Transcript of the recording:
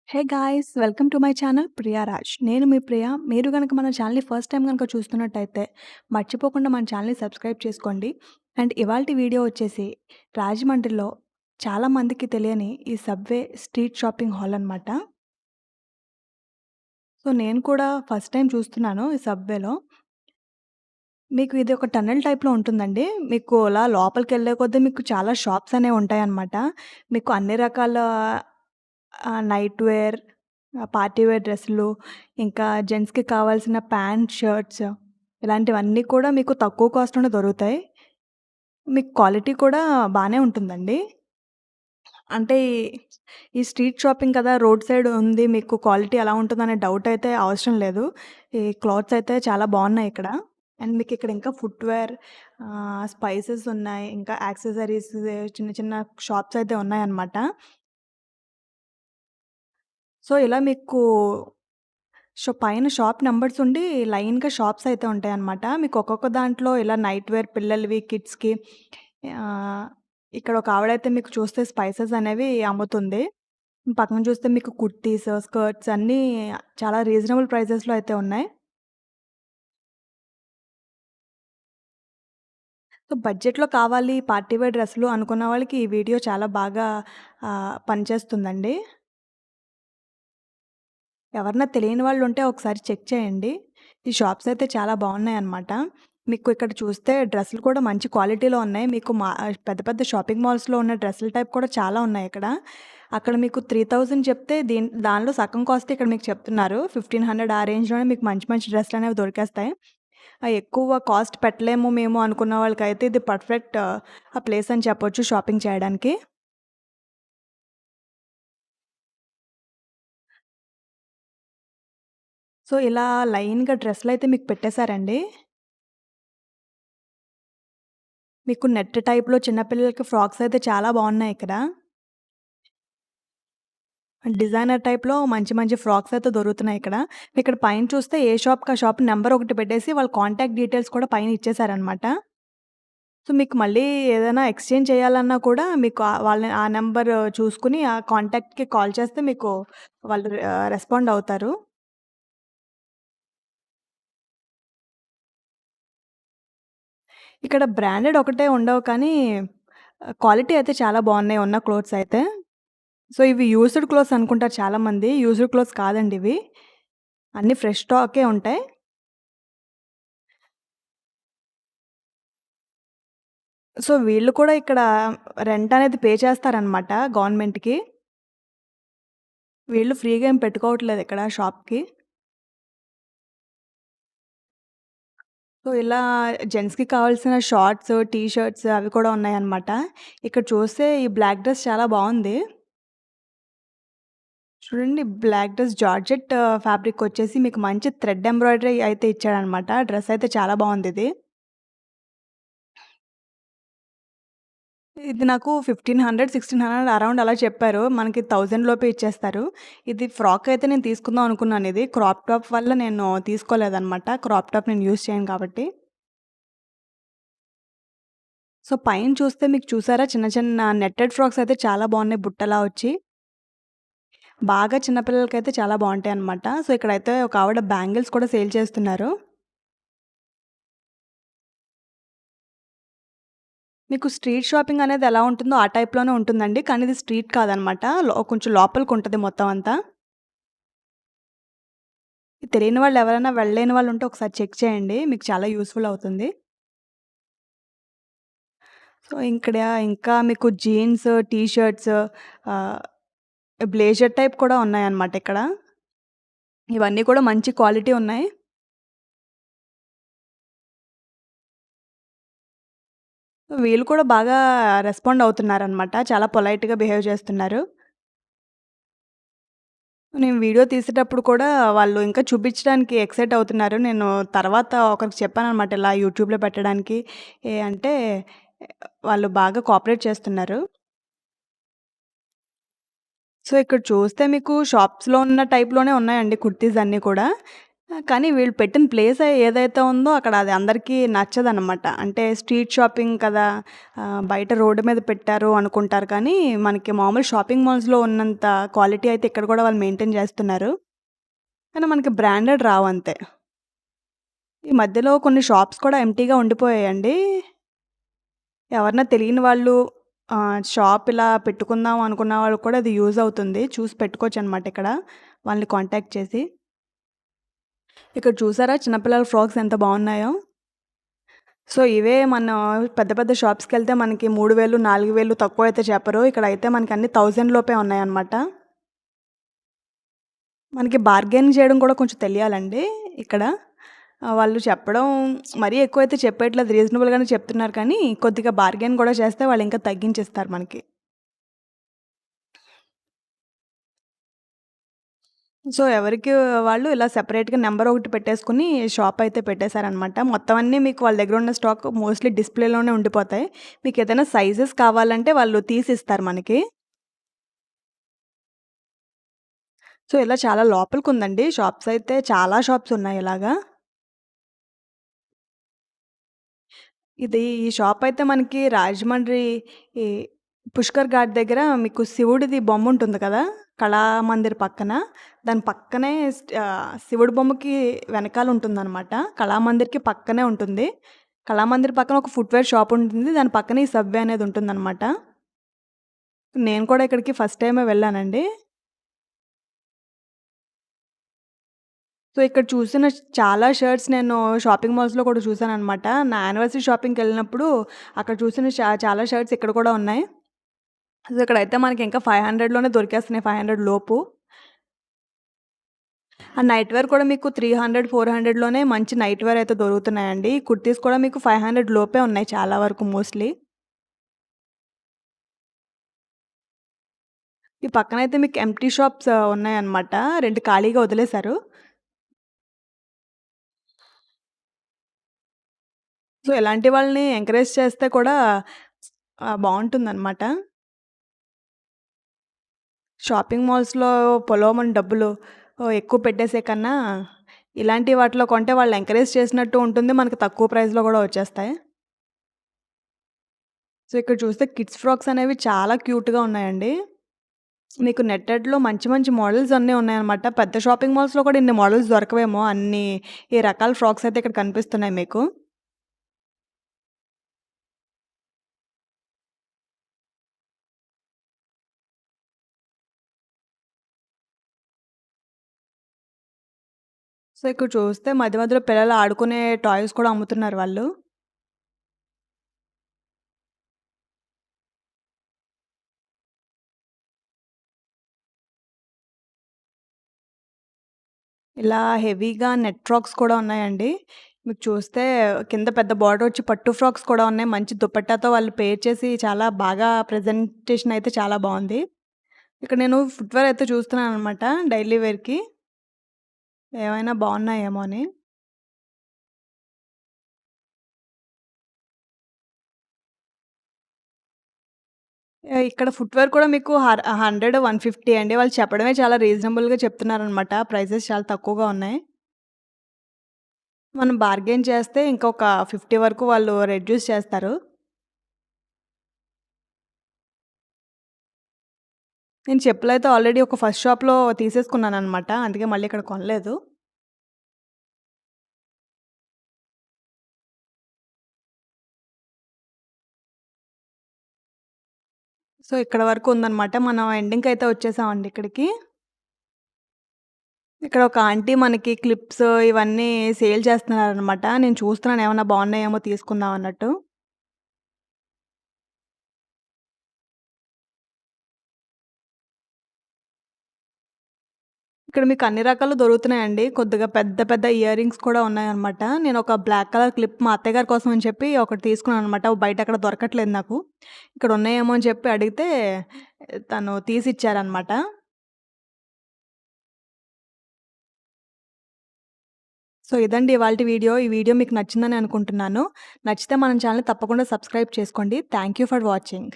Hey guys! Welcome to my channel Priya Raj. నేను మీ ప్రియ. మీరు గనక మన ఛానల్‌ని ఫస్ట్ టైమ్ గనక చూస్తున్నట్టయితే మర్చిపోకుండా మన ఛానల్‌ని సబ్స్క్రైబ్ చేసుకోండి. అండ్ ఇవాల్టి వీడియో వచ్చేసి రాజమండ్రిలో చాలా మందికి తెలియని ఈ సబ్వే స్ట్రీట్ షాపింగ్ హాల్ అనమాట. సో, నేను కూడా ఫస్ట్ టైమ్ చూస్తున్నాను ఈ సబ్వేలో. మీకు ఇది ఒక టన్నెల్ టైప్‌లో ఉంటుందండి. మీకు అలా లోపలికెళ్ళే కొద్దీ మీకు చాలా షాప్స్ అనేవి ఉంటాయన్నమాట. మీకు అన్ని రకాల నైట్ వేర్, పార్టీ వేర్ డ్రెస్సులు, ఇంకా జెంట్స్‌కి కావాల్సిన ప్యాంట్, షర్ట్స్ ఇలాంటివన్నీ కూడా మీకు తక్కువ కాస్ట్‌లోనే దొరుకుతాయి. మీకు క్వాలిటీ కూడా బానే ఉంటుందండి. అంటే ఈ స్ట్రీట్ షాపింగ్ కదా! రోడ్ సైడ్ ఉంది. మీకు క్వాలిటీ ఎలా ఉంటుందనే డౌట్ అయితే అవసరం లేదు. ఈ క్లాత్స్ అయితే చాలా బావున్నాయి ఇక్కడ. అండ్ మీకిక్కడ ఇంకా ఫుట్‌వేర్, స్పైసెస్ ఉన్నాయి. ఇంకా యాక్సెసరీస్ చిన్న చిన్న షాప్స్ అయితే ఉన్నాయన్నమాట. సో, ఇలా మీకు పైన షాప్ నంబర్స్ ఉండి లైన్‌గా షాప్స్ అయితే ఉంటాయన్నమాట. మీకు ఒక్కొక్క దాంట్లో ఇలా నైట్ వేర్ పిల్లలవి, కిడ్స్‌కి ఆహ్, ఇక్కడ ఒక ఆవిడైతే మీకు చూస్తే స్పైసెస్ అనేవి అమ్ముతుంది. పక్కన చూస్తే మీకు కుర్తీస్, స్కర్ట్స్ అన్నీ చాలా రీజనబుల్ ప్రైజెస్‌లో అయితే ఉన్నాయి. సో, బడ్జెట్‌లో కావాలి పార్టీ వేర్ డ్రెస్సులు అనుకున్న వాళ్ళకి ఈ వీడియో చాలా బాగా పనిచేస్తుందండి. ఎవరన్నా తెలియని వాళ్ళుంటే ఒకసారి చెక్ చేయండి. ఈ షాప్స్ అయితే చాలా బావున్నాయన్నమాట. మీకు ఇక్కడ చూస్తే డ్రెస్సులు కూడా మంచి క్వాలిటీలో ఉన్నాయి. మీకు పెద్ద పెద్ద షాపింగ్ మాల్స్‌లో ఉన్న డ్రెస్సుల టైప్ కూడా చాలా ఉన్నాయిక్కడ. అక్కడ మీకు 3000 చెప్తే దానిలో సగం కాస్ట్ ఇక్కడ మీకు చెప్తున్నారు. 1500 ఆ రేంజ్‌లోనే మీకు మంచి మంచి డ్రెస్సులనేవి దొరికేస్తాయి. ఎక్కువ కాస్ట్ పెట్టలేము మేము అనుకున్న వాళ్ళకైతే ఇది పర్ఫెక్ట్ ప్లేస్ అని చెప్పొచ్చు షాపింగ్ చేయడానికి. సో, ఇలా లైన్‌గా డ్రెస్సులయితే మీకు పెట్టేశారండి. మీకు నెట్ టైప్‌లో చిన్న పిల్లలకి ఫ్రాక్స్ అయితే చాలా బావున్నాయిక్కడ. డిజైనర్ టైప్‌లో మంచి మంచి ఫ్రాక్స్ అయితే దొరుకుతున్నాయిక్కడ. ఇక్కడ పైన చూస్తే ఏ షాప్‌కి ఆ షాప్ నంబర్ ఒకటి పెట్టేసి వాళ్ళ కాంటాక్ట్ డీటెయిల్స్ కూడా పైన ఇచ్చేసారనమాట. సో, మీకు మళ్ళీ ఏదైనా ఎక్స్‌చేంజ్ చేయాలన్నా కూడా మీకు వాళ్ళని ఆ నంబర్ చూసుకొని ఆ కాంటాక్ట్‌కి కాల్ చేస్తే మీకు వాళ్ళు రెస్పాండ్ అవుతారు. ఇక్కడ బ్రాండెడ్ ఒకటే ఉండవు కానీ క్వాలిటీ అయితే చాలా బావున్నాయి ఉన్న క్లోత్స్ అయితే. సో, ఇవి యూజ్డ్ క్లోత్స్ అనుకుంటారు చాలామంది. యూజ్డ్ క్లోత్స్ కాదండి ఇవి. అన్నీ ఫ్రెష్ స్టాకే ఉంటాయి. సో, వీళ్ళు కూడా ఇక్కడ రెంట్ అనేది పే చేస్తారనమాట గవర్నమెంట్‌కి. వీళ్ళు ఫ్రీగా ఏం పెట్టుకోవట్లేదు ఇక్కడ షాప్‌కి. సో, ఇలా జెంట్స్‌కి కావాల్సిన షార్ట్స్, టీ షర్ట్స్ అవి కూడా ఉన్నాయన్నమాట. ఇక్కడ చూస్తే ఈ బ్లాక్ డ్రెస్ చాలా బావుంది. చూడండి బ్లాక్ డ్రెస్ జార్జెట్ ఫ్యాబ్రిక్ వచ్చేసి మీకు మంచి థ్రెడ్ ఎంబ్రాయిడరీ అయితే ఇచ్చాడనమాట. డ్రెస్ అయితే చాలా బావుందిది. ఇది నాకు 1500, 1600 అరౌండ్ అలా చెప్పారు. మనకి 1000 లోపే ఇచ్చేస్తారు. ఇది ఫ్రాక్ అయితే నేను తీసుకుందాం అనుకున్నాను ఇది. క్రాప్ టాప్ వల్ల నేను తీసుకోలేదనమాట. క్రాప్ టాప్ నేను యూజ్ చేయను కాబట్టి. సో, పైన చూస్తే మీకు చూసారా చిన్న చిన్న నెట్టెడ్ ఫ్రాక్స్ అయితే చాలా బావున్నాయి బుట్టలా వచ్చి. బాగా చిన్న పిల్లలకైతే చాలా బావుంటాయనమాట. సో, ఇక్కడైతే ఒక ఆవిడ బ్యాంగిల్స్ కూడా సేల్ చేస్తున్నారు. మీకు స్ట్రీట్ షాపింగ్ అనేది ఎలా ఉంటుందో ఆ టైప్‌లోనే ఉంటుందండి. కానీ ఇది స్ట్రీట్ కాదనమాట. కొంచెం లోపలికుంటది మొత్తం అంతా. తెలియని వాళ్ళు ఎవరైనా వెళ్ళలేని వాళ్ళు ఉంటే ఒకసారి చెక్ చేయండి. మీకు చాలా యూజ్‌ఫుల్ అవుతుంది. సో, ఇక్కడ ఇంకా మీకు జీన్స్, టీ షర్ట్స్, ఆహ్, బ్లేజర్ టైప్ కూడా ఉన్నాయన్నమాట ఇక్కడ. ఇవన్నీ కూడా మంచి క్వాలిటీ ఉన్నాయి. వీళ్ళు కూడా బాగా రెస్పాండ్ అవుతున్నారన్నమాట. చాలా పొలైట్‌గా బిహేవ్ చేస్తున్నారు. నేను వీడియో తీసేటప్పుడు కూడా వాళ్ళు ఇంకా చూపించడానికి ఎక్సైట్ అవుతున్నారు. నేను తర్వాత ఒకరికి చెప్పాననమాట ఇలా యూట్యూబ్‌లో పెట్టడానికి. అంటే వాళ్ళు బాగా కోఆపరేట్ చేస్తున్నారు. సో, ఇక్కడ చూస్తే మీకు షాప్స్‌లో ఉన్న టైప్‌లోనే ఉన్నాయండి కుర్తీస్ అన్నీ కూడా. కానీ వీళ్ళు పెట్టిన ప్లేస్ ఏదైతే ఉందో అక్కడ అది అందరికీ నచ్చదనమాట. అంటే స్ట్రీట్ షాపింగ్ కదా! బయట రోడ్డు మీద పెట్టారు అనుకుంటారు కానీ, మనకి మామూలు షాపింగ్ మాల్స్‌లో ఉన్నంత క్వాలిటీ అయితే ఇక్కడ కూడా వాళ్ళు మెయింటైన్ చేస్తున్నారు. కానీ మనకి బ్రాండెడ్ రావంతే. ఈ మధ్యలో కొన్ని షాప్స్ కూడా ఎంప్టీగా ఉండిపోయాయండి. ఎవరన్నా తెలియని వాళ్ళు షాప్ ఇలా పెట్టుకుందాం అనుకున్న వాళ్ళకి కూడా అది యూజ్ అవుతుంది. చూసి పెట్టుకోవచ్చనమాట ఇక్కడ. వాళ్ళని కాంటాక్ట్ చేసి. ఇక్కడ చూసారా చిన్న పిల్లల ఫ్రాక్స్ ఎంత బావున్నాయో? సో, ఇవే మనం పెద్ద పెద్ద షాప్స్‌కెళ్తే మనకి 3000, 4000 తక్కువైతే చెప్పరు. ఇక్కడైతే మనకన్నీ 1000 లోపే ఉన్నాయన్నమాట. మనకి బార్గెయిన్ చేయడం కూడా కొంచెం తెలియాలండి ఇక్కడ. వాళ్ళు చెప్పడం మరీ ఎక్కువైతే చెప్పేయట్లేదు. రీజనబుల్‌గానే చెప్తున్నారు కానీ, కొద్దిగా బార్గెయిన్ కూడా చేస్తే వాళ్ళింకా తగ్గించిస్తారు మనకి. సో, ఎవరికి వాళ్ళు ఇలా సెపరేట్‌గా నంబర్ ఒకటి పెట్టేసుకొని షాప్ అయితే పెట్టేశారనమాట. మొత్తం అన్నీ మీకు వాళ్ళ దగ్గరున్న స్టాక్ మోస్ట్‌లీ డిస్‌ప్లేలోనే ఉండిపోతాయి. మీకేదైనా సైజెస్ కావాలంటే వాళ్ళు తీసిస్తారు మనకి. సో, ఇలా చాలా లోపలికుందండి. షాప్స్ అయితే చాలా షాప్స్ ఉన్నాయి ఇలాగా. ఈ షాప్ అయితే మనకి రాజమండ్రి ఈ పుష్కర్ ఘాట్ దగ్గర మీకు శివుడిది బొమ్ముంటుంది కదా! కళామందిర్ పక్కన. దాని పక్కనే శివుడి బొమ్మకి వెనకాల ఉంటుందనమాట. కళామందిర్‌కి పక్కనే ఉంటుంది. కళామందిర్ పక్కన ఒక ఫుట్‌వేర్ షాప్ ఉంటుంది. దాని పక్కనే ఈ సబ్‌వే అనేది ఉంటుందనమాట. నేను కూడా ఇక్కడికి ఫస్ట్ టైమే వెళ్ళానండి. సో, ఇక్కడ చూసిన చాలా షర్ట్స్ నేను షాపింగ్ మాల్స్‌లో కూడా చూసాననమాట. నా యానివర్సరీ షాపింగ్‌కెళ్ళినప్పుడు అక్కడ చూసిన చాలా షర్ట్స్ ఇక్కడ కూడా ఉన్నాయి. సో, ఇక్కడైతే మనకింకా 500 దొరికేస్తున్నాయి. 500 లోపు. ఆ నైట్ వేర్ కూడా మీకు 300, 400 మంచి నైట్ వేర్ అయితే దొరుకుతున్నాయండి. కుర్తీస్ కూడా మీకు 500 లోపే ఉన్నాయి చాలా వరకు మోస్ట్‌లీ. ఈ పక్కనైతే మీకు ఎంప్టీ షాప్స్ ఉన్నాయన్నమాట. 2 ఖాళీగా వదిలేశారు. సో, ఇలాంటి వాళ్ళని ఎంకరేజ్ చేస్తే కూడా బావుంటుందన్నమాట. షాపింగ్ మాల్స్‌లో పొలోమని డబ్బులు ఎక్కువ పెట్టేసే కన్నా, ఇలాంటి వాటిలో కొంటే వాళ్ళు ఎంకరేజ్ చేసినట్టు ఉంటుంది. మనకు తక్కువ ప్రైస్‌లో గూడా వచ్చేస్తాయి. సో, ఇక్కడ చూస్తే కిడ్స్ ఫ్రాక్స్ అనేవి చాలా క్యూట్‌గా ఉన్నాయండి. మీకు నెట్టెడ్‌లో మంచి మంచి మోడల్స్ అన్నీ ఉన్నాయన్నమాట. పెద్ద షాపింగ్ మాల్స్‌లో కూడా ఇన్ని మోడల్స్ దొరకవేమో అన్ని ఈ రకాల ఫ్రాక్స్ అయితే ఇక్కడ కనిపిస్తున్నాయి మీకు. సో, ఇక్కడ చూస్తే మధ్య మధ్యలో పిల్లలు ఆడుకునే టాయ్స్ కూడా అమ్ముతున్నారు వాళ్ళు. ఇలా హెవీగా నెట్ ఫ్రాక్స్ కూడా ఉన్నాయండి. మీకు చూస్తే కింద పెద్ద బార్డర్ వచ్చి పట్టు ఫ్రాక్స్ కూడా ఉన్నాయి. మంచి దుపట్టాతో వాళ్ళు పేర్ చేసి చాలా బాగా ప్రెజెంటేషన్ అయితే చాలా బావుంది. ఇక్కడ నేను ఫుట్‌వేర్ అయితే చూస్తున్నాననమాట డైలీ వేర్‌కి. ఏమైనా బావున్నాయేమో అని. ఇక్కడ ఫుట్‌వేర్ కూడా మీకు 100, 150 అండి. వాళ్ళు చెప్పడమే చాలా రీజనబుల్‌గా చెప్తున్నారనమాట. ప్రైసెస్ చాలా తక్కువగా ఉన్నాయి. మనం బార్గెయిన్ చేస్తే ఇంకొక 50 వరకు వాళ్ళు రెడ్యూస్ చేస్తారు. నేను చెప్పులైతే ఆల్రెడీ ఒక ఫస్ట్ షాప్‌లో తీసేసుకున్నాననమాట. అందుకే మళ్ళీ ఇక్కడ కొనలేదు. సో, ఇక్కడ వరకు ఉందనమాట. మనం ఎండింగ్‌కయితే వచ్చేసామండి ఇక్కడికి. ఇక్కడ ఒక ఆంటీ మనకి క్లిప్స్ ఇవన్నీ సేల్ చేస్తున్నారనమాట. నేను చూస్తున్నాను ఏమన్నా బావున్నాయేమో తీసుకుందాం అన్నట్టు. ఇక్కడ మీకు అన్ని రకాలు దొరుకుతున్నాయండి. కొద్దిగా పెద్ద పెద్ద ఇయర్ రింగ్స్ కూడా ఉన్నాయన్నమాట. నేను ఒక బ్లాక్ కలర్ క్లిప్ మా అత్తయ్య గారి కోసం అని చెప్పి ఒకటి తీసుకున్నాననమాట. బయట ఎక్కడ దొరకట్లేదు నాకు. ఇక్కడ ఉన్నాయేమో అని చెప్పి అడిగితే తను తీసిచ్చారనమాట. సో, ఇదండి ఇవాల్టి వీడియో. ఈ వీడియో మీకు నచ్చిందని అనుకుంటున్నాను. నచ్చితే మన ఛానెల్‌ని తప్పకుండా సబ్స్క్రైబ్ చేసుకోండి. Thank you for watching.